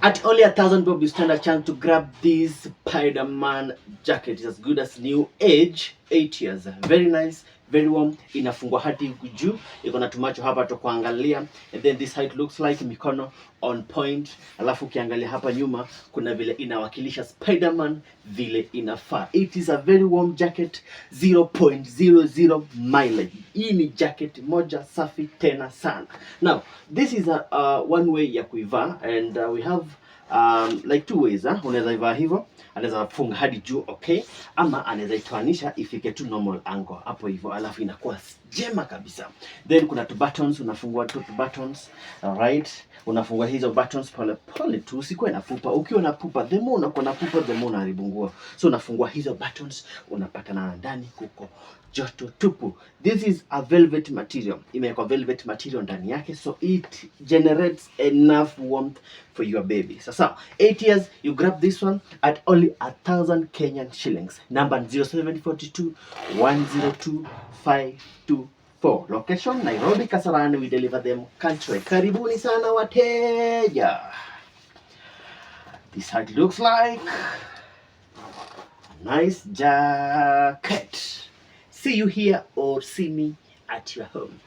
At only 1,000 bob, you stand a chance to grab this Spider-Man jacket. It's as good as new, age 8 years. Very nice, very warm. Inafungwa hadi huku juu, iko na tumacho hapa to kuangalia. And then this height looks like mikono on point. Alafu ukiangalia hapa nyuma kuna vile inawakilisha Spider-Man vile inafaa. It is a very warm jacket, 0.00 mileage. Hii ni jacket moja safi tena sana. Now, this is a one way ya kuivaa, and we have like two ways. Unaweza ivaa hivyo, anaweza funga hadi juu, okay, ama anaweza itoanisha ifike tu normal angle hapo hivyo, alafu inakuwa jema kabisa. Then kuna two buttons, unafungua two buttons, alright. Unafungua hizo buttons pole pole tu, usikuwe na pupa. Ukiwa na pupa, the more unakuwa na pupa, the more unaharibu nguo. So unafungua hizo buttons, unapata na ndani kuko joto tupu. This is a velvet material. Imewekwa velvet material ndani yake, so it generates enough warmth for your baby. Sasa 8 years, you grab this one at only 1,000 Kenyan shillings. Number 0742 102 524. Location Nairobi, Kasarani. We deliver them country. Karibuni sana wateja. This how it looks like. A nice jacket. See you here or see me at your home.